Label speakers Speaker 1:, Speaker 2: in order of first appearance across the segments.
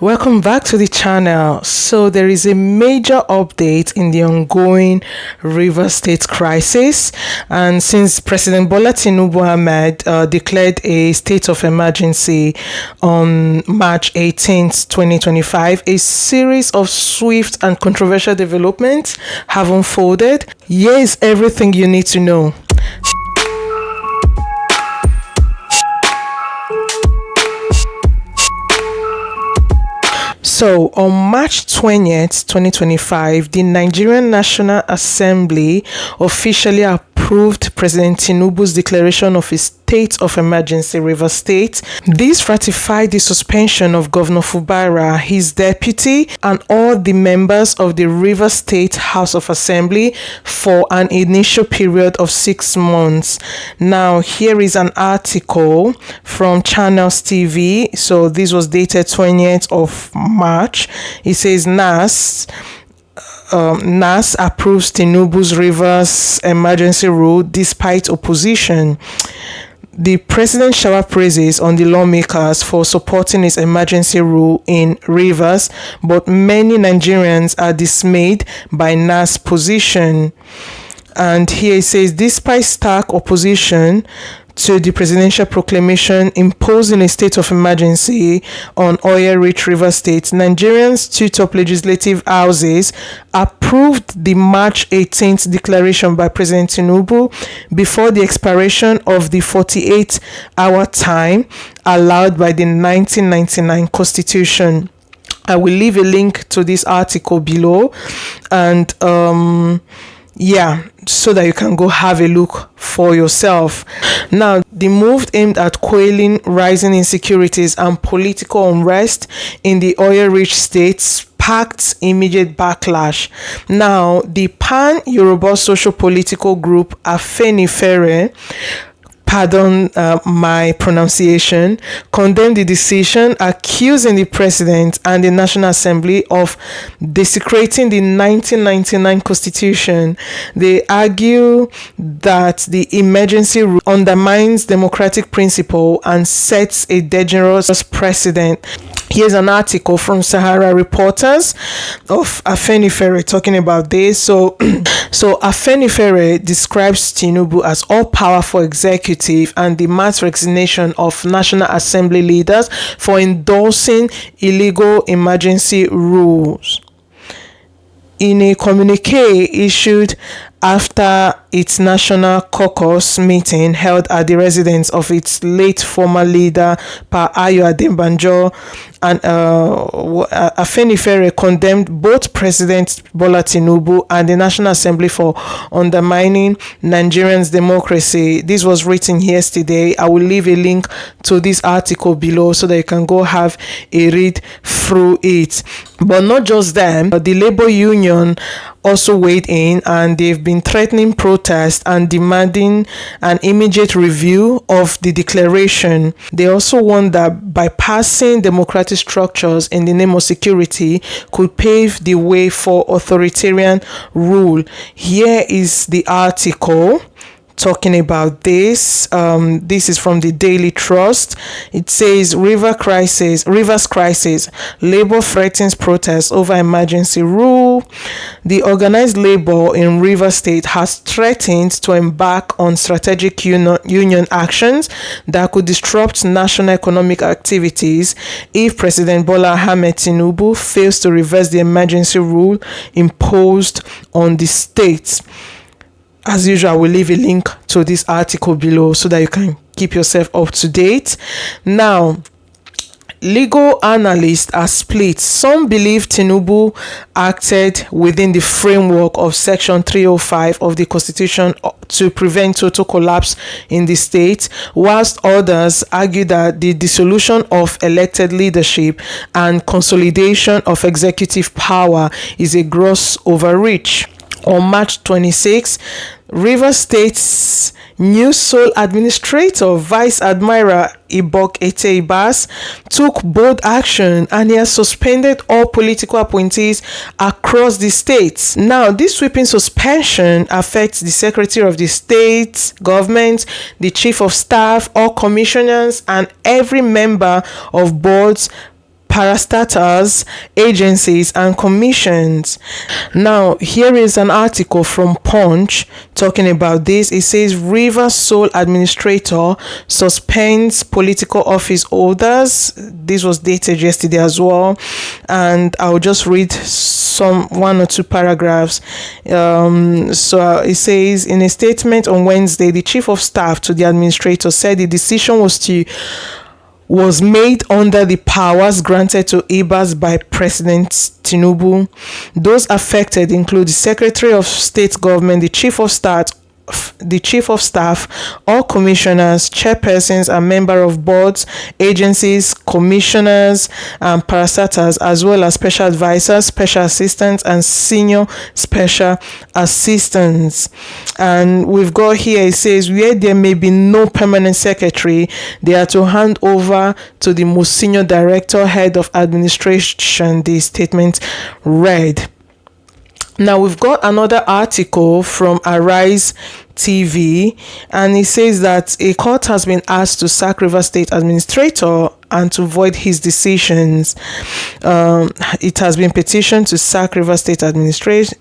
Speaker 1: Welcome back to the channel. So there is a major update in the ongoing Rivers State crisis, and since President Tinubu declared a state of emergency on March 18th, 2025, a series of swift and controversial developments have unfolded. Here is everything you need to know. So, on March 20th, 2025, the Nigerian National Assembly officially approved President Tinubu's declaration of a state of emergency Rivers State. This ratified the suspension of Governor Fubara, his deputy, and all the members of the Rivers State House of Assembly for an initial period of 6 months. Now, here is an article from Channels TV. So, this was dated 20th of March. It says NAS approves Tinubu's Rivers emergency rule despite opposition. The president showered praises on the lawmakers for supporting his emergency rule in Rivers, but many Nigerians are dismayed by NAS' position. And here it says, despite stark opposition to the presidential proclamation imposing a state of emergency on oil-rich Rivers State, Nigerians' two top legislative houses approved the March 18th declaration by President Tinubu before the expiration of the 48-hour time allowed by the 1999 Constitution. I will leave a link to this article below, and so that you can go have a look for yourself. Now, the move aimed at quelling rising insecurities and political unrest in the oil-rich states sparked immediate backlash. Now, the pan-Yoruba social political group Afenifere, pardon my pronunciation, condemned the decision, accusing the president and the National Assembly of desecrating the 1999 Constitution. They argue that the emergency rule undermines democratic principle and sets a dangerous precedent. Here's an article from Sahara Reporters of Afenifere talking about this. So Afenifere describes Tinubu as all-powerful executive and demands resignation of National Assembly leaders for endorsing illegal emergency rules. In a communique issued after its national caucus meeting held at the residence of its late former leader, Pa Ayo Adebanjo, and Afenifere condemned both President Bola Tinubu and the National Assembly for undermining Nigerians' democracy. This was written yesterday. I will leave a link to this article below so that you can go have a read through it. But not just them, but the labor union also weighed in, and they've been threatening protest and demanding an immediate review of the declaration. They also warned that bypassing democratic structures in the name of security could pave the way for authoritarian rule. Here is the article talking about this. This is from the Daily Trust. It says Rivers crisis. Labor threatens protests over emergency rule. The organized labor in Rivers State has threatened to embark on strategic union actions that could disrupt national economic activities if President Bola Tinubu fails to reverse the emergency rule imposed on the state. As usual, I will leave a link to this article below so that you can keep yourself up to date. Now, legal analysts are split. Some believe Tinubu acted within the framework of Section 305 of the Constitution to prevent total collapse in the state, whilst others argue that the dissolution of elected leadership and consolidation of executive power is a gross overreach. On March 26, Rivers State's new sole administrator, Vice Admiral Ibok-Ete Ibas, took bold action, and he has suspended all political appointees across the state. Now, this sweeping suspension affects the Secretary of the State government, the Chief of Staff, all commissioners, and every member of boards parastatals, agencies, and commissions. Now, here is an article from Punch talking about this. It says Rivers Sole Administrator suspends political office holders. This was dated yesterday as well, and I'll just read one or two paragraphs. So it says, in a statement on Wednesday, the chief of staff to the administrator said the decision was made under the powers granted to Ibas by President Tinubu. Those affected include the Secretary of State Government, the Chief of Staff, all commissioners, chairpersons, and members of boards, agencies, commissioners, and parastatals, as well as special advisors, special assistants, and senior special assistants. And we've got here, it says, where there may be no permanent secretary, they are to hand over to the most senior director, head of administration, the statement read. Now we've got another article from Arise TV, and it says that a court has been asked to sack Rivers State Administrator and to void his decisions. It has been petitioned to sack Rivers State Administrator,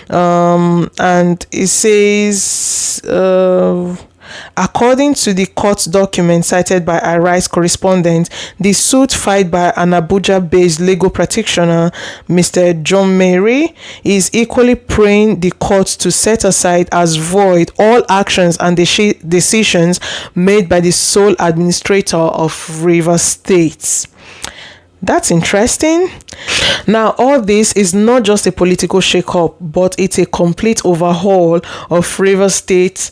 Speaker 1: and it says, according to the court document cited by Arise correspondent, the suit filed by an Abuja-based legal practitioner, Mr. John Mary, is equally praying the court to set aside as void all actions and decisions made by the sole administrator of Rivers State. That's interesting. Now, all this is not just a political shake-up, but it's a complete overhaul of Rivers State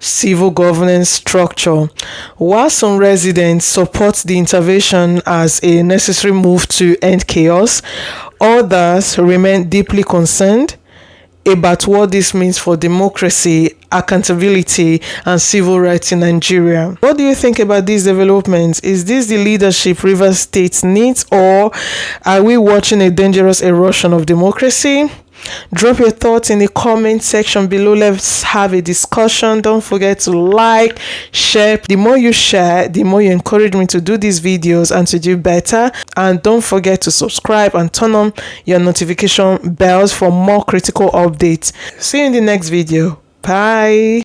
Speaker 1: civil governance structure. While some residents support the intervention as a necessary move to end chaos, others remain deeply concerned about what this means for democracy, accountability, and civil rights in Nigeria. What do you think about these developments? Is this the leadership Rivers State needs, or are we watching a dangerous erosion of democracy? Drop your thoughts in the comment section below. Let's have a discussion. Don't forget to like, share. The more you share, the more you encourage me to do these videos and to do better. And don't forget to subscribe and turn on your notification bells for more critical updates. See you in the next video. Bye.